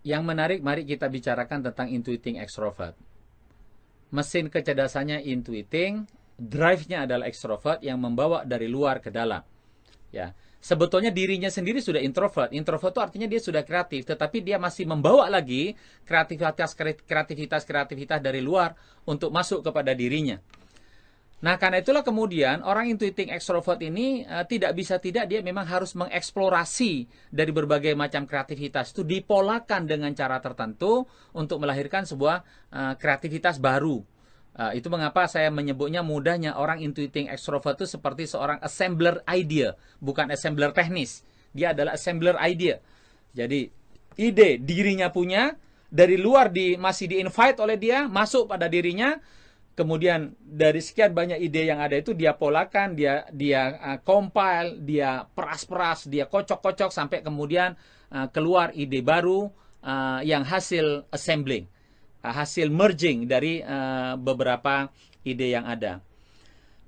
Yang menarik, mari kita bicarakan tentang intuiting extrovert. Mesin kecerdasannya intuiting, drive-nya adalah extrovert yang membawa dari luar ke dalam. Ya, sebetulnya dirinya sendiri sudah introvert. Introvert itu artinya dia sudah kreatif, tetapi dia masih membawa lagi kreativitas dari luar untuk masuk kepada dirinya. Nah, karena itulah kemudian orang intuiting extrovert ini tidak bisa tidak dia memang harus mengeksplorasi dari berbagai macam kreativitas. Itu dipolakan dengan cara tertentu untuk melahirkan sebuah kreativitas baru. Itu mengapa saya menyebutnya mudahnya orang intuiting extrovert itu seperti seorang assembler idea, bukan assembler teknis. Dia adalah assembler idea. Jadi ide dirinya punya, dari luar masih di-invite oleh dia, masuk pada dirinya. Kemudian dari sekian banyak ide yang ada itu dia polakan, dia compile, dia peras-peras, dia kocok-kocok sampai kemudian keluar ide baru yang hasil assembling, hasil merging dari beberapa ide yang ada.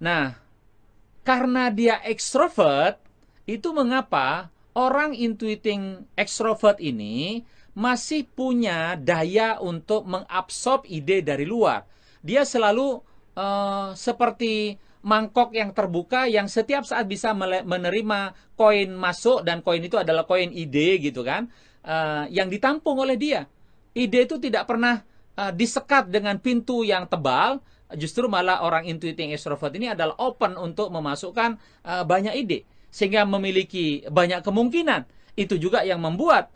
Nah, karena dia extrovert, itu mengapa orang intuiting extrovert ini masih punya daya untuk mengabsorb ide dari luar. Dia selalu seperti mangkok yang terbuka yang setiap saat bisa menerima koin masuk, dan koin itu adalah koin ide gitu kan, yang ditampung oleh dia. Ide itu tidak pernah disekat dengan pintu yang tebal, justru malah orang intuiting extrovert ini adalah open untuk memasukkan banyak ide, sehingga memiliki banyak kemungkinan. Itu juga yang membuat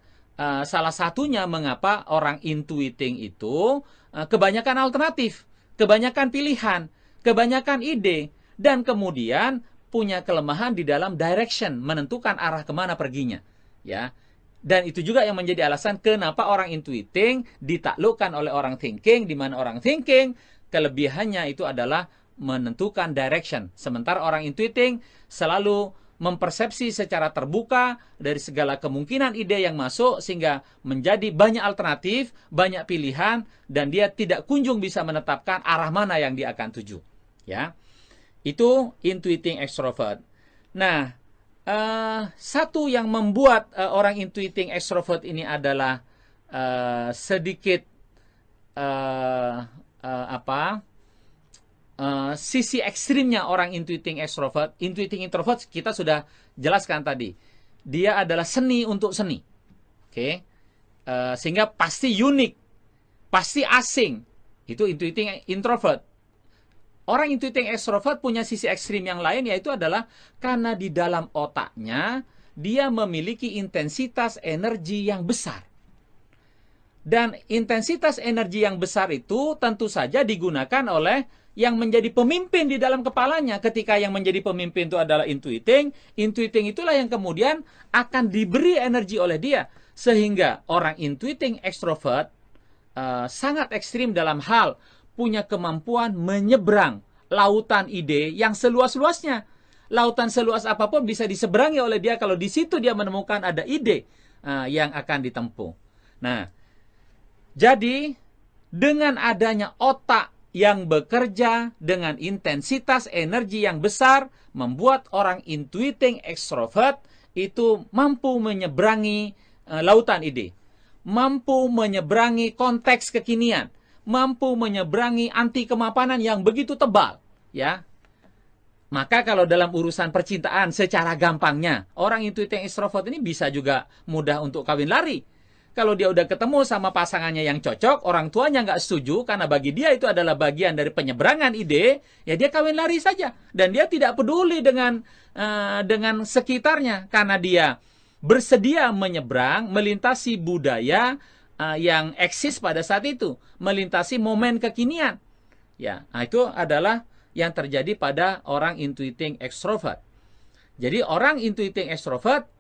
salah satunya mengapa orang intuiting itu kebanyakan alternatif, kebanyakan pilihan, kebanyakan ide, dan kemudian punya kelemahan di dalam direction, menentukan arah kemana perginya. Ya, dan itu juga yang menjadi alasan kenapa orang intuiting ditaklukkan oleh orang thinking, di mana orang thinking kelebihannya itu adalah menentukan direction, sementara orang intuiting selalu mempersepsi secara terbuka dari segala kemungkinan ide yang masuk, sehingga menjadi banyak alternatif, banyak pilihan, dan dia tidak kunjung bisa menetapkan arah mana yang dia akan tuju. Ya, itu intuiting extrovert. Nah, satu yang membuat orang intuiting extrovert ini adalah sedikit sisi ekstrimnya orang intuiting extrovert. Intuiting introvert kita sudah jelaskan tadi. Dia adalah seni untuk seni. Oke. Sehingga pasti unik, pasti asing. Itu intuiting introvert. Orang intuiting extrovert punya sisi ekstrim yang lain, yaitu adalah karena di dalam otaknya dia memiliki intensitas energi yang besar. Dan intensitas energi yang besar itu tentu saja digunakan oleh yang menjadi pemimpin di dalam kepalanya. Ketika yang menjadi pemimpin itu adalah intuiting, intuiting itulah yang kemudian akan diberi energi oleh dia. Sehingga orang intuiting extrovert sangat ekstrim dalam hal punya kemampuan menyeberang lautan ide yang seluas-luasnya. Lautan seluas apapun bisa diseberangi oleh dia kalau di situ dia menemukan ada ide yang akan ditempuh. Nah, jadi dengan adanya otak yang bekerja dengan intensitas energi yang besar, membuat orang intuiting extrovert itu mampu menyeberangi lautan ide, mampu menyeberangi konteks kekinian, mampu menyeberangi anti kemapanan yang begitu tebal, ya. Maka kalau dalam urusan percintaan secara gampangnya, orang intuiting extrovert ini bisa juga mudah untuk kawin lari. Kalau dia udah ketemu sama pasangannya yang cocok, orang tuanya nggak setuju karena bagi dia itu adalah bagian dari penyeberangan ide, ya dia kawin lari saja. Dan dia tidak peduli dengan sekitarnya karena dia bersedia menyeberang, melintasi budaya yang eksis pada saat itu, melintasi momen kekinian. Ya, nah itu adalah yang terjadi pada orang intuiting extrovert. Jadi orang intuiting extrovert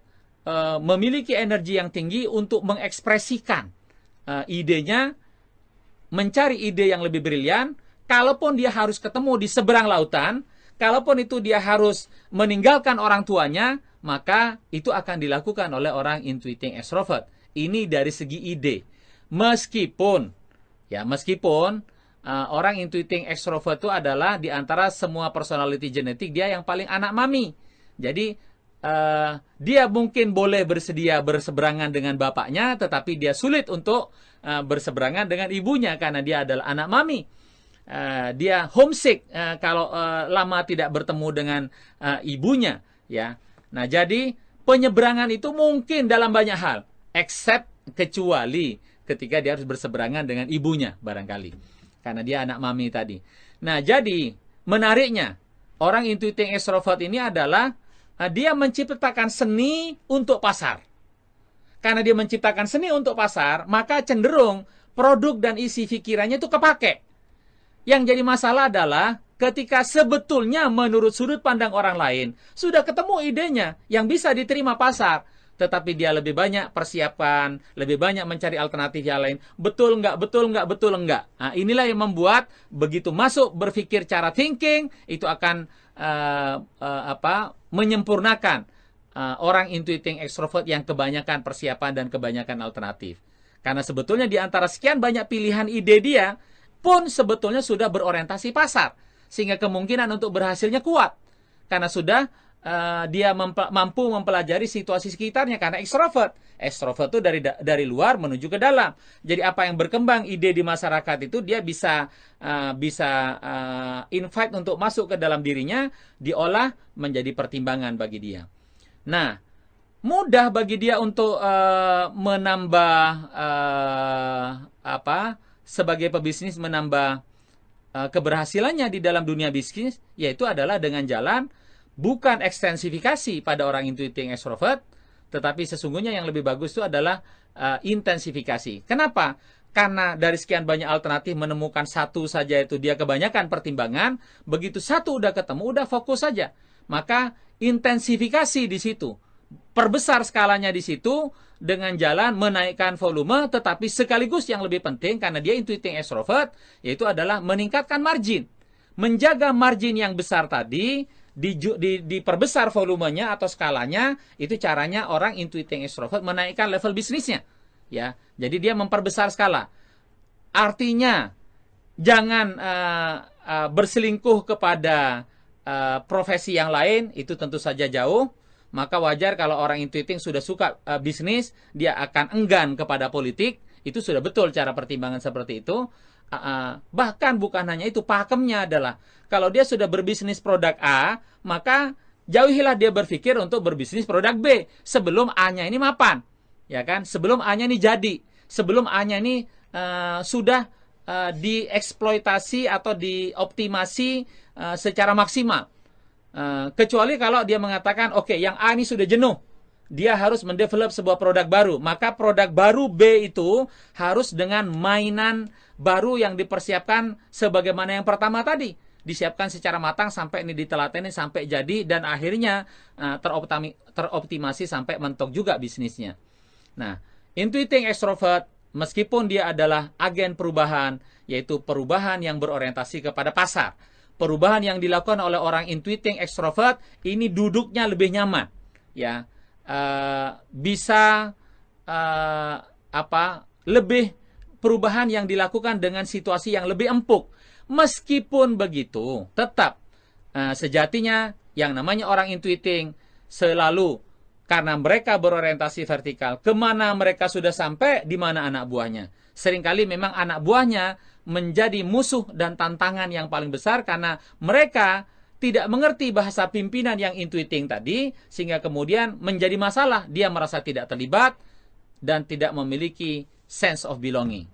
memiliki energi yang tinggi untuk mengekspresikan idenya, mencari ide yang lebih brilian. Kalaupun dia harus ketemu di seberang lautan, kalaupun itu dia harus meninggalkan orang tuanya, maka itu akan dilakukan oleh orang intuiting extrovert. Ini dari segi ide. Meskipun orang intuiting extrovert itu adalah di antara semua personality genetik dia yang paling anak mami. Jadi dia mungkin boleh bersedia berseberangan dengan bapaknya, tetapi dia sulit untuk berseberangan dengan ibunya karena dia adalah anak mami. Dia homesick kalau lama tidak bertemu dengan ibunya, ya. Nah, jadi penyeberangan itu mungkin dalam banyak hal, except kecuali ketika dia harus berseberangan dengan ibunya barangkali, karena dia anak mami tadi. Nah, jadi menariknya orang intuiting extrovert ini adalah dia menciptakan seni untuk pasar. Karena dia menciptakan seni untuk pasar, maka cenderung produk dan isi pikirannya itu kepake. Yang jadi masalah adalah ketika sebetulnya menurut sudut pandang orang lain, sudah ketemu idenya yang bisa diterima pasar, tetapi dia lebih banyak persiapkan, lebih banyak mencari alternatif yang lain. Betul nggak, betul nggak, betul nggak. Nah, inilah yang membuat begitu masuk berpikir cara thinking, itu akan menyempurnakan orang intuiting extrovert yang kebanyakan persiapan dan kebanyakan alternatif. Karena sebetulnya di antara sekian banyak pilihan ide dia pun sebetulnya sudah berorientasi pasar. Sehingga kemungkinan untuk berhasilnya kuat. Karena sudah dia mampu mempelajari situasi sekitarnya. Karena extrovert itu dari luar menuju ke dalam. Jadi apa yang berkembang ide di masyarakat itu dia bisa invite untuk masuk ke dalam dirinya, diolah menjadi pertimbangan bagi dia. Nah, mudah bagi dia untuk menambah sebagai pebisnis menambah keberhasilannya di dalam dunia bisnis, yaitu adalah dengan jalan bukan ekstensifikasi pada orang intuiting extrovert, tetapi sesungguhnya yang lebih bagus itu adalah intensifikasi. Kenapa? Karena dari sekian banyak alternatif menemukan satu saja itu dia kebanyakan pertimbangan, begitu satu udah ketemu, udah fokus saja. Maka intensifikasi di situ, perbesar skalanya di situ dengan jalan menaikkan volume, tetapi sekaligus yang lebih penting karena dia intuiting extrovert, yaitu adalah meningkatkan margin. Menjaga margin yang besar tadi, diperbesar volumenya atau skalanya, itu caranya orang intuiting extrovert menaikkan level bisnisnya. Ya, jadi dia memperbesar skala. Artinya jangan berselingkuh kepada profesi yang lain, itu tentu saja jauh. Maka wajar kalau orang intuiting sudah suka bisnis, dia akan enggan kepada politik. Itu sudah betul cara pertimbangan seperti itu. Bahkan bukan hanya itu, pakemnya adalah kalau dia sudah berbisnis produk A, maka jauhilah dia berpikir untuk berbisnis produk B sebelum A-nya ini mapan. Ya kan? Sebelum A-nya ini jadi, sebelum A-nya ini sudah dieksploitasi atau dioptimasi secara maksimal. Kecuali kalau dia mengatakan, oke, yang A ini sudah jenuh, dia harus mendevelop sebuah produk baru. Maka produk baru B itu harus dengan mainan baru yang dipersiapkan sebagaimana yang pertama tadi. Disiapkan secara matang sampai ini ditelatenin sampai jadi dan akhirnya teroptimasi sampai mentok juga bisnisnya. Nah, intuiting extrovert meskipun dia adalah agen perubahan, yaitu perubahan yang berorientasi kepada pasar. Perubahan yang dilakukan oleh orang intuiting extrovert ini duduknya lebih nyaman, ya, bisa lebih perubahan yang dilakukan dengan situasi yang lebih empuk. Meskipun begitu, tetap sejatinya yang namanya orang intuiting selalu karena mereka berorientasi vertikal, kemana mereka sudah sampai, di mana anak buahnya. Seringkali memang anak buahnya menjadi musuh dan tantangan yang paling besar karena mereka tidak mengerti bahasa pimpinan yang intuiting tadi, sehingga kemudian menjadi masalah. Dia merasa tidak terlibat dan tidak memiliki sense of belonging.